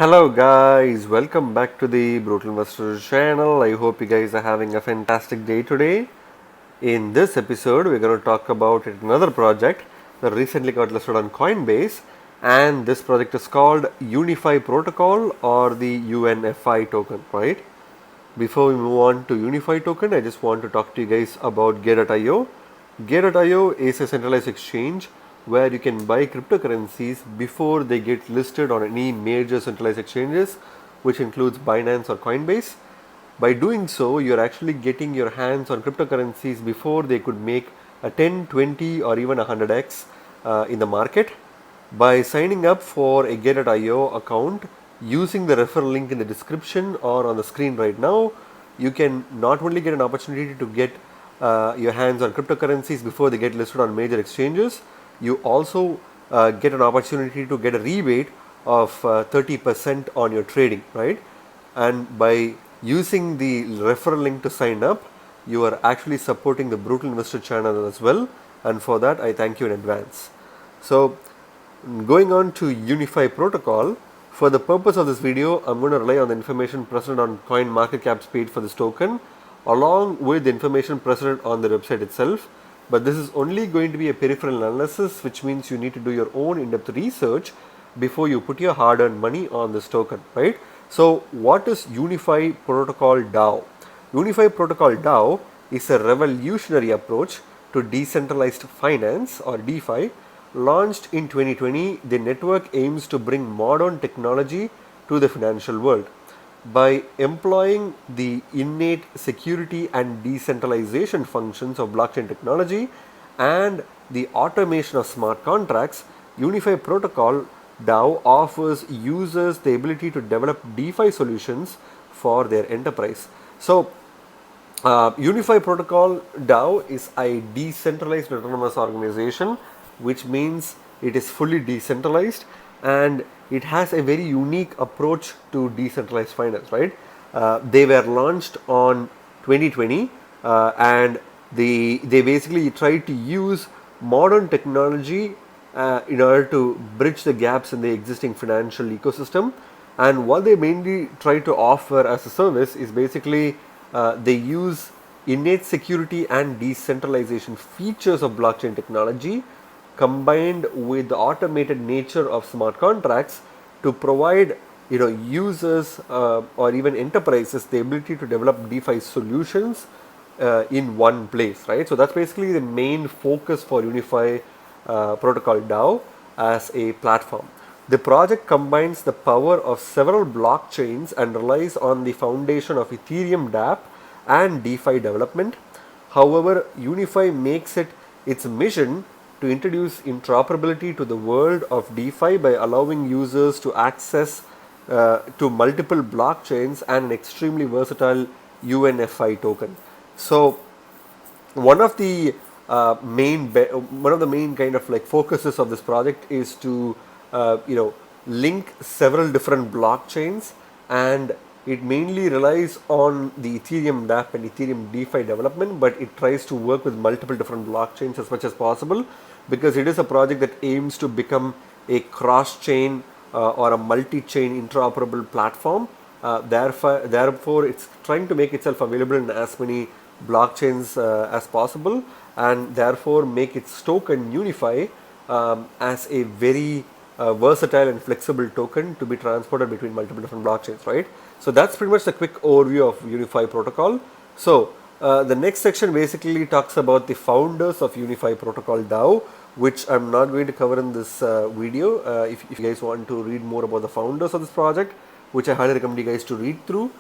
Hello guys, welcome back to the Brutal Investors channel. I hope you guys are having a fantastic day today. In this episode, we're going to talk about another project that recently got listed on Coinbase, and this project is called Unify Protocol or the UNFI token, right? Before we move on to Unify token, I just want to talk to you guys about Gateio. Gateio is a centralized exchange where you can buy cryptocurrencies before they get listed on any major centralized exchanges, which includes Binance or Coinbase. By doing so, you're actually getting your hands on cryptocurrencies before they could make a 10, 20 or even 100x in the market. By signing up for a Get.io account using the referral link in the description or on the screen right now, you can not only get an opportunity to get your hands on cryptocurrencies before they get listed on major exchanges, you also get an opportunity to get a rebate of 30% on your trading, right? And by using the referral link to sign up, you are actually supporting the Brutal Investor channel as well, and for that I thank you in advance. So going on to Unify protocol, for the purpose of this video, I'm going to rely on the information present on CoinMarketCap's page for this token, along with the information present on the website itself. But this is only going to be a peripheral analysis, which means you need to do your own in-depth research before you put your hard-earned money on this token, right? So what is Unify Protocol DAO? Unify Protocol DAO is a revolutionary approach to decentralized finance or DeFi. Launched in 2020, the network aims to bring modern technology to the financial world. By employing the innate security and decentralization functions of blockchain technology and the automation of smart contracts, Unify Protocol DAO offers users the ability to develop DeFi solutions for their enterprise. So, Unify Protocol DAO is a decentralized autonomous organization, which means it is fully decentralized and it has a very unique approach to decentralized finance, right? They were launched on 2020 and they basically tried to use modern technology in order to bridge the gaps in the existing financial ecosystem. And what they mainly try to offer as a service is basically they use innate security and decentralization features of blockchain technology combined with the automated nature of smart contracts to provide users or even enterprises the ability to develop DeFi solutions in one place, right? So that's basically the main focus for Unify Protocol DAO as a platform. The project combines the power of several blockchains and relies on the foundation of Ethereum dApp and DeFi development. However, Unify makes it its mission to introduce interoperability to the world of DeFi by allowing users to access to multiple blockchains and an extremely versatile UNFI token. So one of the main kind of like focuses of this project is to link several different blockchains, and it mainly relies on the Ethereum dApp and Ethereum DeFi development, but it tries to work with multiple different blockchains as much as possible because it is a project that aims to become a cross-chain or a multi-chain interoperable platform. Therefore, it's trying to make itself available in as many blockchains as possible, and therefore make its token Unify as a very versatile and flexible token to be transported between multiple different blockchains, right? So that's pretty much the quick overview of Unify protocol. So the next section basically talks about the founders of Unify Protocol DAO, which I'm not going to cover in this video. If you guys want to read more about the founders of this project, which I highly recommend you guys to read through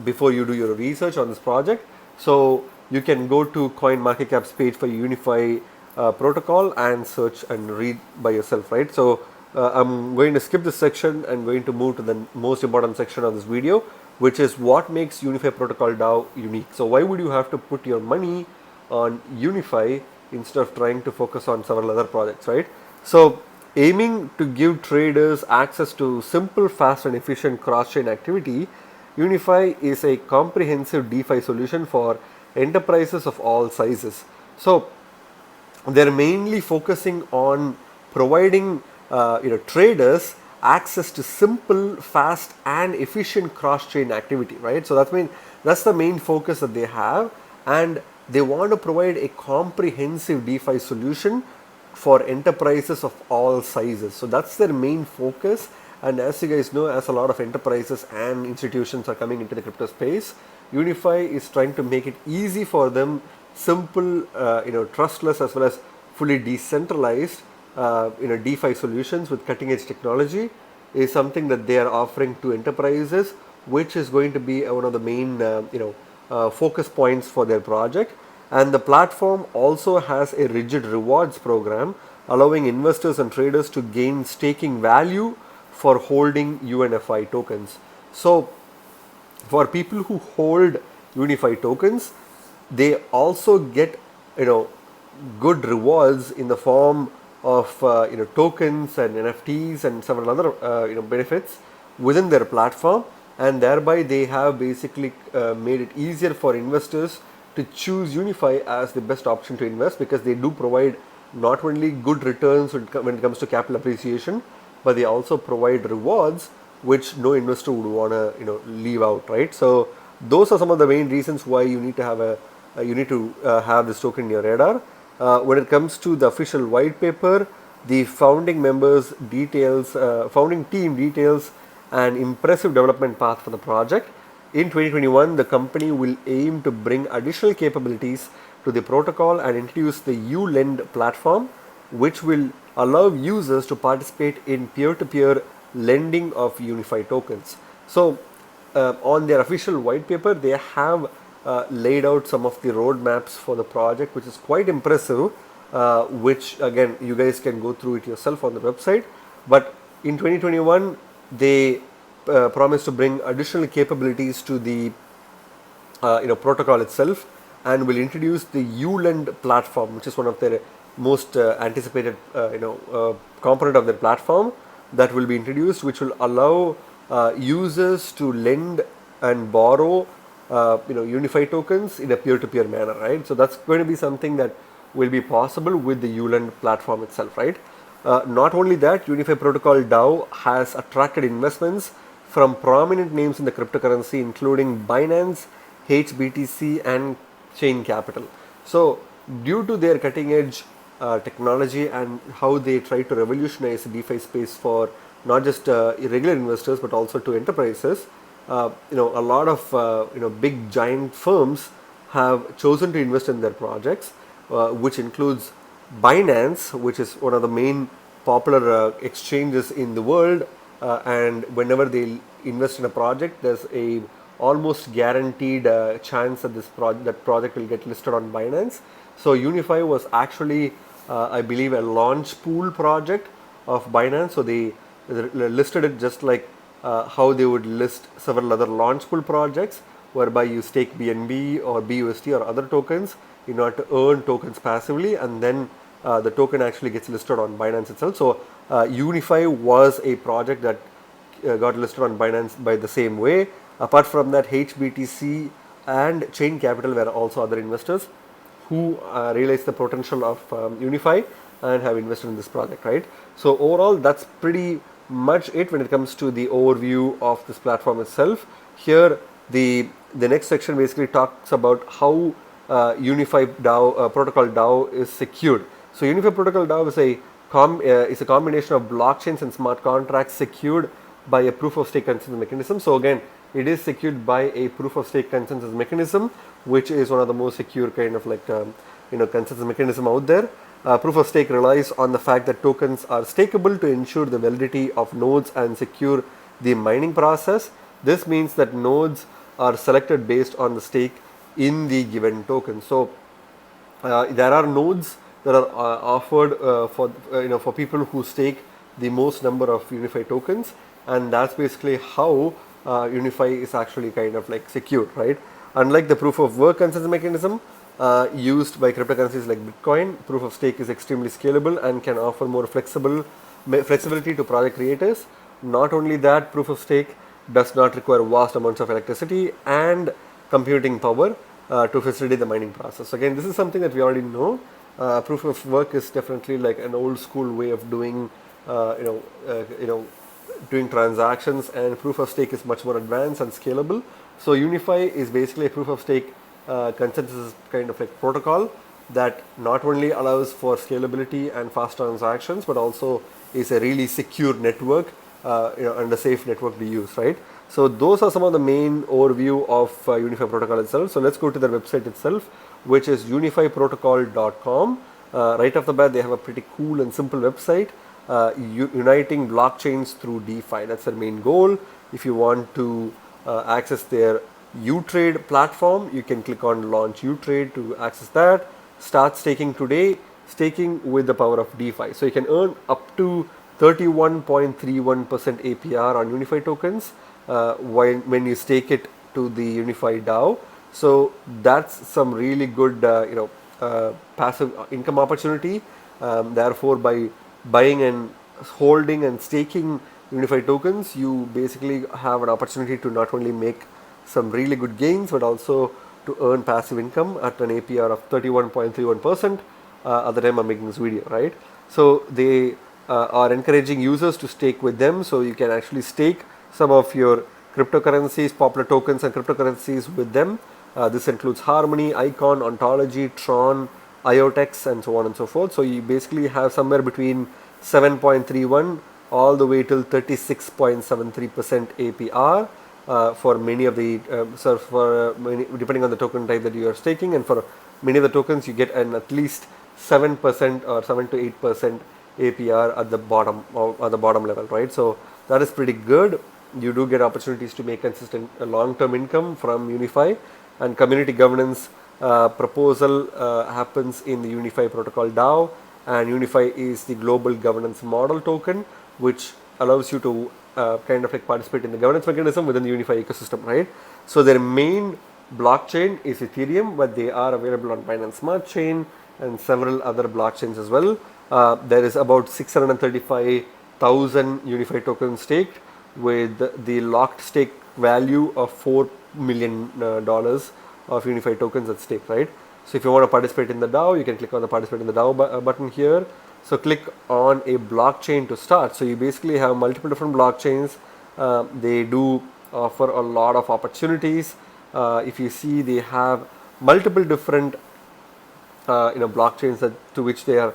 before you do your research on this project. So you can go to CoinMarketCap's page for Unify protocol and search and read by yourself, right? So I'm going to skip this section and going to move to the most important section of this video, which is what makes Unify Protocol DAO unique. So why would you have to put your money on Unify instead of trying to focus on several other projects, right? So aiming to give traders access to simple, fast and efficient cross-chain activity, Unify is a comprehensive DeFi solution for enterprises of all sizes. So they're mainly focusing on providing traders access to simple, fast, and efficient cross-chain activity, right? So that's the main focus that they have, and they want to provide a comprehensive DeFi solution for enterprises of all sizes. So that's their main focus. And as you guys know, as a lot of enterprises and institutions are coming into the crypto space, Unify is trying to make it easy for them, simple, trustless as well as fully decentralized, DeFi solutions with cutting-edge technology is something that they are offering to enterprises, which is going to be one of the main, focus points for their project. And the platform also has a rigid rewards program, allowing investors and traders to gain staking value for holding UNFI tokens. So for people who hold Unify tokens, they also get good rewards in the form of tokens and NFTs and several other benefits within their platform, and thereby they have basically made it easier for investors to choose Unify as the best option to invest, because they do provide not only good returns when it comes to capital appreciation, but they also provide rewards which no investor would want to leave out, right? So those are some of the main reasons why you need to have this token in your radar. When it comes to the official white paper, the founding team details an impressive development path for the project. In 2021, the company will aim to bring additional capabilities to the protocol and introduce the ULend platform, which will allow users to participate in peer-to-peer lending of Unify tokens. So on their official white paper, they have laid out some of the roadmaps for the project, which is quite impressive, which again you guys can go through it yourself on the website. But in 2021, they promise to bring additional capabilities to the protocol itself, and will introduce the ULend platform, which is one of their most anticipated component of their platform that will be introduced, which will allow users to lend and borrow Unify tokens in a peer-to-peer manner, right? So that's going to be something that will be possible with the ULend platform itself, right? Not only that, Unify Protocol DAO has attracted investments from prominent names in the cryptocurrency, including Binance, HBTC, and Chain Capital. So due to their cutting-edge technology and how they try to revolutionize the DeFi space for not just irregular investors but also to enterprises, a lot of big giant firms have chosen to invest in their projects, which includes Binance, which is one of the main popular exchanges in the world, and whenever they invest in a project, there's a almost guaranteed chance that that project will get listed on Binance. So Unify was actually, I believe, a launch pool project of Binance. So they listed it just like how they would list several other launch pool projects, whereby you stake BNB or BUSD or other tokens in order to earn tokens passively, and then the token actually gets listed on Binance itself. So Unify was a project that got listed on Binance by the same way. Apart from that, HBTC and Chain Capital were also other investors who realized the potential of Unify and have invested in this project, right? So overall, that's pretty much it when it comes to the overview of this platform itself. Here, the next section basically talks about how Unify DAO, Protocol DAO is secured. So Unify Protocol DAO is a combination of blockchains and smart contracts secured by a proof of stake consensus mechanism. So again, it is secured by a proof of stake consensus mechanism, which is one of the most secure kind of like consensus mechanism out there. Proof of stake relies on the fact that tokens are stakeable to ensure the validity of nodes and secure the mining process. This means that nodes are selected based on the stake in the given token. So there are nodes that are offered for people who stake the most number of Unify tokens, and that's basically how Unify is actually kind of like secured, right? Unlike the proof of work consensus mechanism used by cryptocurrencies like Bitcoin, proof of stake is extremely scalable and can offer more flexibility to project creators. Not only that, proof of stake does not require vast amounts of electricity and computing power to facilitate the mining process. So again, this is something that we already know. Proof of work is definitely like an old school way of doing doing transactions, and proof of stake is much more advanced and scalable. So Unify is basically a proof of stake consensus kind of like protocol that not only allows for scalability and fast transactions, but also is a really secure network, and a safe network to use, right? So those are some of the main overview of Unify protocol itself. So let's go to their website itself, which is unifyprotocol.com. Right off the bat, they have a pretty cool and simple website, uniting blockchains through DeFi. That's their main goal. If you want to access their UTrade platform, you can click on launch UTrade to access that. Start staking today, staking with the power of DeFi. So you can earn up to 31.31% APR on Unify tokens when you stake it to the Unify DAO. So that's some really good passive income opportunity. Therefore, by buying and holding and staking Unify tokens, you basically have an opportunity to not only make some really good gains, but also to earn passive income at an APR of 31.31% at the time I'm making this video, right? So they are encouraging users to stake with them, so you can actually stake some of your cryptocurrencies, popular tokens and cryptocurrencies with them. This includes Harmony, Icon, Ontology, Tron, IOTEX, and so on and so forth. So you basically have somewhere between 7.31 all the way till 36.73% APR for many of the depending on the token type that you are staking, and for many of the tokens you get an at least 7% or 7 to 8% APR at the bottom level, right? So that is pretty good. You do get opportunities to make consistent long-term income from Unify, and community governance proposal happens in the Unify protocol DAO, and Unify is the global governance model token, which allows you to kind of like participate in the governance mechanism within the Unify ecosystem, right? So their main blockchain is Ethereum, but they are available on Binance Smart Chain and several other blockchains as well. There is about 635,000 Unify tokens staked, with the locked stake value of $4 million of Unify tokens at stake, right? So if you want to participate in the DAO, you can click on the participate in the DAO button here. So click on a blockchain to start. So you basically have multiple different blockchains. They do offer a lot of opportunities. If you see, they have multiple different blockchains to which they are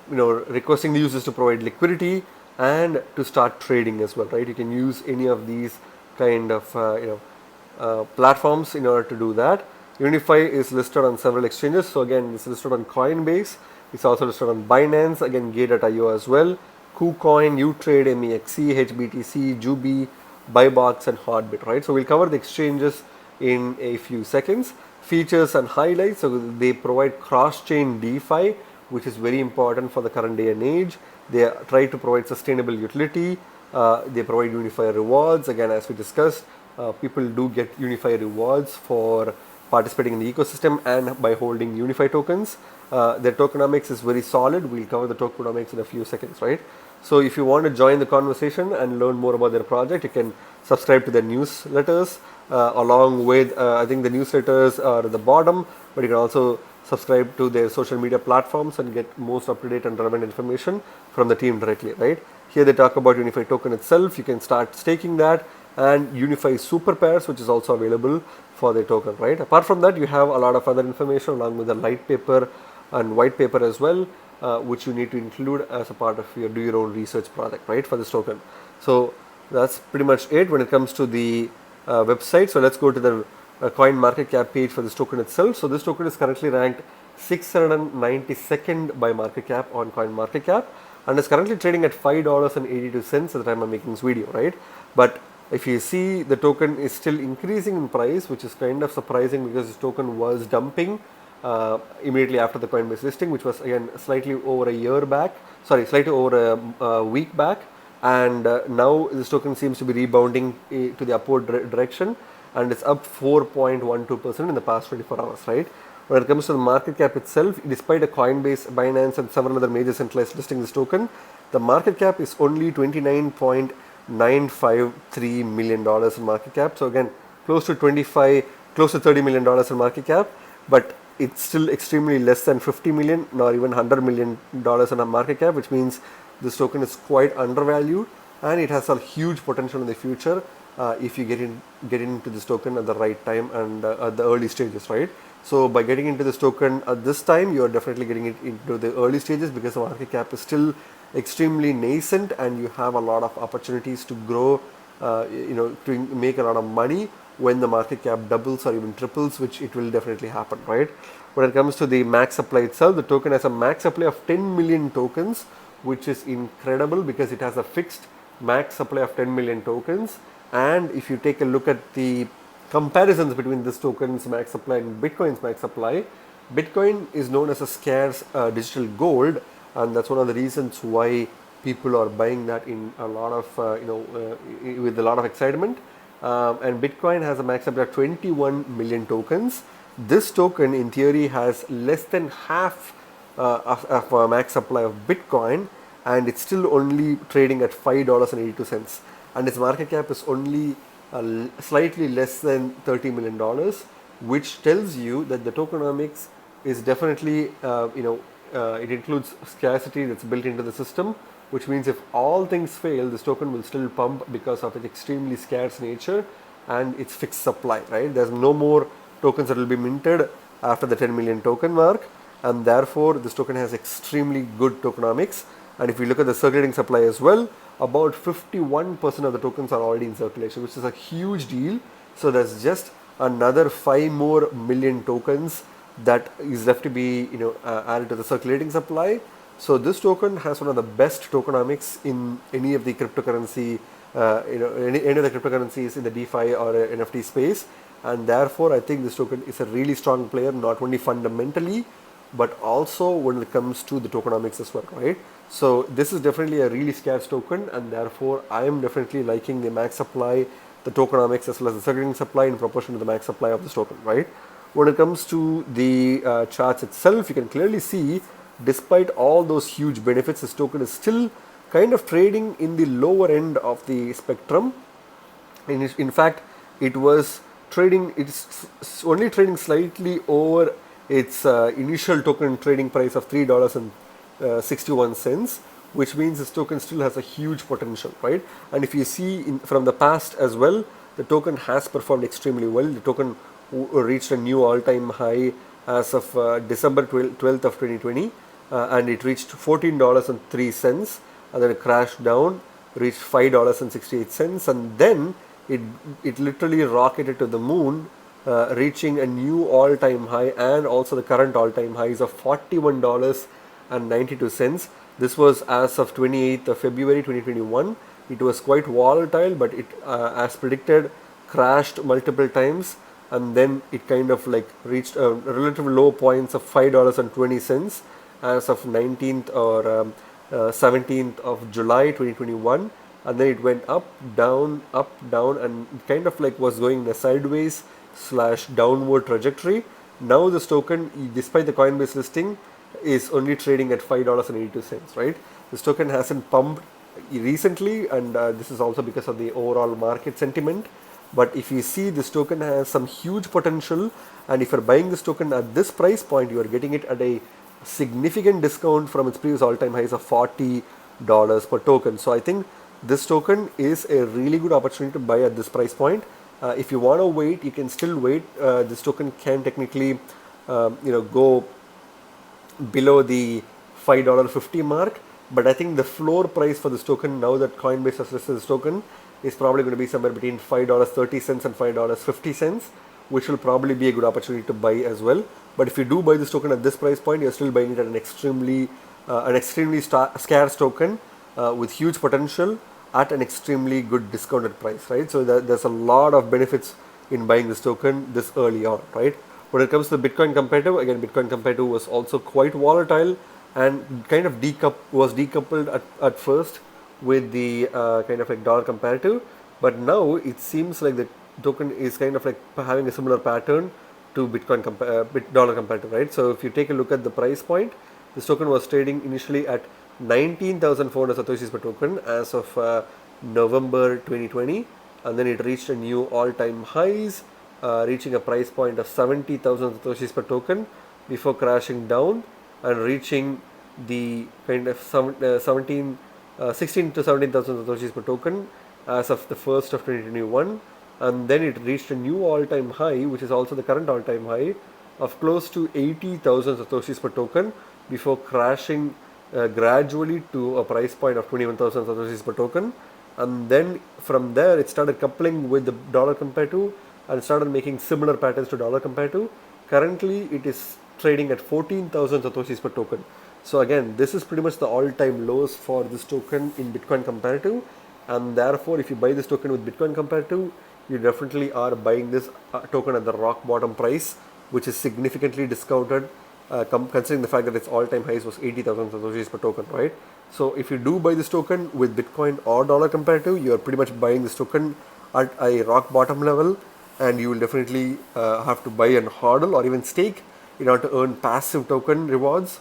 requesting the users to provide liquidity and to start trading as well, right? You can use any of these kind of platforms in order to do that. Unify is listed on several exchanges. So again, it's listed on Coinbase. It's also listed on Binance, again Gateio as well, KuCoin, UTrade, MEXC, HBTC, Jubi, Buybox, and Hotbit, right? So we'll cover the exchanges in a few seconds. Features and highlights. So they provide cross-chain DeFi, which is very important for the current day and age. They try to provide sustainable utility. They provide Unify rewards. Again, as we discussed, people do get Unify rewards for participating in the ecosystem and by holding Unify tokens. Their tokenomics is very solid. We'll cover the tokenomics in a few seconds, right? So if you want to join the conversation and learn more about their project, you can subscribe to their newsletters along with, I think the newsletters are at the bottom, but you can also subscribe to their social media platforms and get most up-to-date and relevant information from the team directly, right? Here they talk about Unify token itself. You can start staking that, and Unify super pairs, which is also available for the token, right? Apart from that, you have a lot of other information along with the light paper and white paper as well, which you need to include as a part of your do your own research project, right, for this token. So that's pretty much it when it comes to the website. So let's go to the coin market cap page for this token itself. So this token is currently ranked 692nd by market cap on coin market cap, and is currently trading at $5.82 at the time I'm making this video, right? But if you see, the token is still increasing in price, which is kind of surprising because this token was dumping immediately after the Coinbase listing, which was again slightly over a week back, and now this token seems to be rebounding to the upward direction, and it's up 4.12% in the past 24 hours, right? When it comes to the market cap itself, despite a Coinbase, Binance, and several other major centralized listing this token, the market cap is only $29.953 million in market cap. So again, close to $30 million in market cap, but it's still extremely less than 50 million or even $100 million in a market cap, which means this token is quite undervalued. and it has a huge potential in the future if you get into this token at the right time and at the early stages, right? So by getting into this token at this time, you are definitely getting it into the early stages because the market cap is still extremely nascent and you have a lot of opportunities to grow, to make a lot of money when the market cap doubles or even triples, which it will definitely happen, right? When it comes to the max supply itself, the token has a max supply of 10 million tokens, which is incredible because it has a fixed max supply of 10 million tokens. And if you take a look at the comparisons between this token's max supply and Bitcoin's max supply, Bitcoin is known as a scarce digital gold, and that's one of the reasons why people are buying that in a lot of with a lot of excitement. And Bitcoin has a max supply of 21 million tokens. This token, in theory, has less than half of a max supply of Bitcoin, and it's still only trading at $5.82, and its market cap is only slightly less than $30 million, which tells you that the tokenomics is definitely, it includes scarcity that's built into the system, which means if all things fail, this token will still pump because of its extremely scarce nature and its fixed supply, right? There's no more tokens that will be minted after the 10 million token mark, and therefore this token has extremely good tokenomics. And if we look at the circulating supply as well, about 51% of the tokens are already in circulation, which is a huge deal. So there's just another 5 more million tokens that is left to be added to the circulating supply. So this token has one of the best tokenomics in any of the cryptocurrency, any of the cryptocurrencies in the DeFi or NFT space, and therefore I think this token is a really strong player, not only fundamentally but also when it comes to the tokenomics as well, right? So this is definitely a really scarce token, and therefore I am definitely liking the max supply, the tokenomics, as well as the circulating supply in proportion to the max supply of this token, right? When it comes to the charts itself, you can clearly see, despite all those huge benefits, this token is still kind of trading in the lower end of the spectrum. In fact, it's only trading slightly over its initial token trading price of $3.61, which means this token still has a huge potential, right? And if you see from the past as well, the token has performed extremely well. The token reached a new all-time high as of December 12th of 2020, and it reached $14.03, and then it crashed down, reached $5.68, and then it literally rocketed to the moon, reaching a new all-time high and also the current all-time highs of $41.92. This was as of 28th of February 2021. It was quite volatile, but it, as predicted, crashed multiple times, and then it kind of like reached a relative low points of $5.20 as of 19th or 17th of July 2021, and then it went up, down, and it kind of like was going in a sideways / downward trajectory. Now this token, despite the Coinbase listing, is only trading at $5.82, right? This token hasn't pumped recently, and this is also because of the overall market sentiment. But if you see, this token has some huge potential, and if you're buying this token at this price point, you are getting it at a significant discount from its previous all-time highs of $40 per token. So I think this token is a really good opportunity to buy at this price point. If you want to wait, you can still wait. This token can technically, go below the $5.50 mark, but I think the floor price for this token, now that Coinbase has listed this token, is probably going to be somewhere between $5.30 and $5.50, which will probably be a good opportunity to buy as well. But if you do buy this token at this price point, you're still buying it at an extremely scarce token with huge potential at an extremely good discounted price, right? So there's a lot of benefits in buying this token this early on, right? When it comes to the Bitcoin comparative, again, Bitcoin comparative was also quite volatile and kind of was decoupled at first with the kind of like dollar comparative, but now it seems like the token is kind of like having a similar pattern to Bitcoin dollar comparative, right? So if you take a look at the price point, this token was trading initially at 19,400 satoshis per token as of November 2020, and then it reached a new all-time highs, reaching a price point of 70,000 satoshis per token before crashing down and reaching the kind of 16 to 17,000 satoshis per token as of the 1st of 2021, and then it reached a new all-time high, which is also the current all-time high, of close to 80,000 satoshis per token before crashing gradually to a price point of 21,000 satoshis per token. And then from there it started coupling with the dollar comparative and started making similar patterns to dollar comparative. Currently it is trading at 14,000 satoshis per token. So again, this is pretty much the all-time lows for this token in Bitcoin comparative, and therefore if you buy this token with Bitcoin comparative, you definitely are buying this token at the rock bottom price, which is significantly discounted considering the fact that its all-time highs was 80,000 satoshis per token, right? So if you do buy this token with Bitcoin or dollar comparative, you are pretty much buying this token at a rock bottom level, and you will definitely have to buy and hodl or even stake in order to earn passive token rewards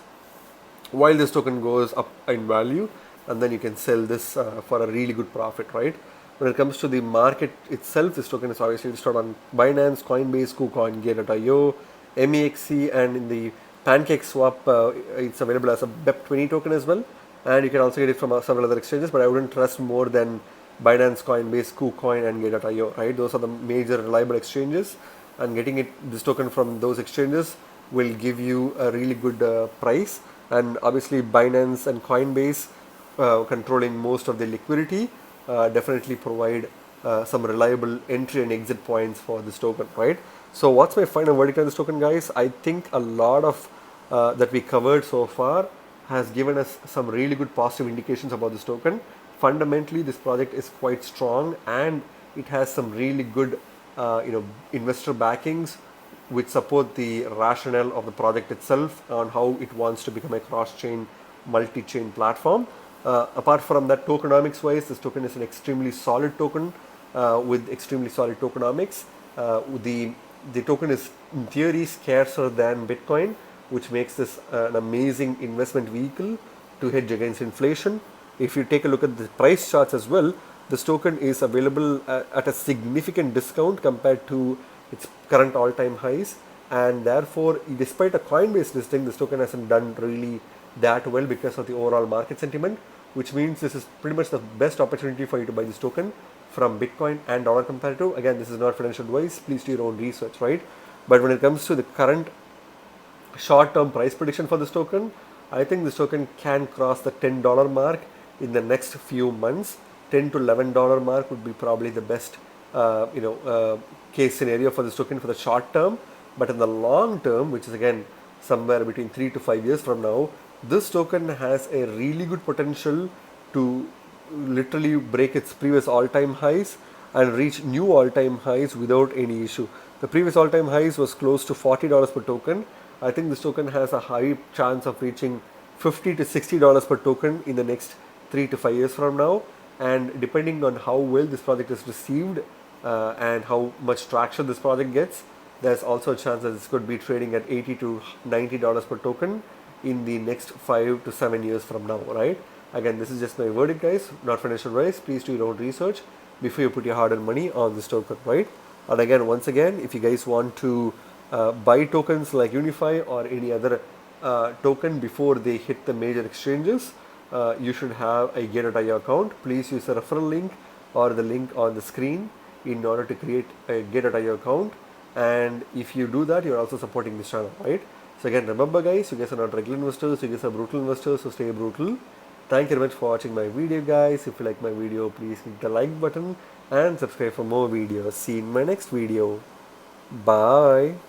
while this token goes up in value, and then you can sell this for a really good profit, right? When it comes to the market itself, this token is obviously listed on Binance, Coinbase, KuCoin, Gateio, MEXC, and in the PancakeSwap, it's available as a BEP20 token as well, and you can also get it from several other exchanges, but I wouldn't trust more than Binance, Coinbase, KuCoin, and Gateio, right? Those are the major reliable exchanges, and getting this token from those exchanges will give you a really good price. And obviously Binance and Coinbase controlling most of the liquidity definitely provide some reliable entry and exit points for this token, right? So what's my final verdict on this token, guys? I think a lot of that we covered so far has given us some really good positive indications about this token. Fundamentally, this project is quite strong, and it has some really good investor backings which support the rationale of the project itself on how it wants to become a cross-chain, multi-chain platform. Apart from that, tokenomics wise, this token is an extremely solid token with extremely solid tokenomics. The token is in theory scarcer than Bitcoin, which makes this an amazing investment vehicle to hedge against inflation. If you take a look at the price charts as well, this token is available at a significant discount compared to its current all-time highs, and therefore despite a Coinbase listing, this token hasn't done really that well because of the overall market sentiment, which means this is pretty much the best opportunity for you to buy this token from Bitcoin and dollar comparative. Again, this is not financial advice, please do your own research, right? But when it comes to the current short-term price prediction for this token, I think this token can cross the $10 mark in the next few months. $10 to $11 mark would be probably the best case scenario for this token for the short term. But in the long term, which is again somewhere between 3 to 5 years from now, this token has a really good potential to literally break its previous all-time highs and reach new all-time highs without any issue. The previous all-time highs was close to $40 per token. I think this token has a high chance of reaching $50 to $60 per token in the next 3 to 5 years from now. And depending on how well this project is received and how much traction this project gets, there's also a chance that this could be trading at $80 to $90 per token in the next 5 to 7 years from now, right? Again, this is just my verdict, guys, not financial advice. Please do your own research before you put your hard-earned money on this token, right? And again, once again, if you guys want to buy tokens like Unify or any other token before they hit the major exchanges, you should have a Gateio account. Please use the referral link or the link on the screen in order to create a Gateio account. And if you do that, you're also supporting this channel, right? So again, remember guys, you guys are not regular investors, you guys are brutal investors, so stay brutal. Thank you very much for watching my video, guys. If you like my video, please click the like button and subscribe for more videos. See you in my next video. Bye.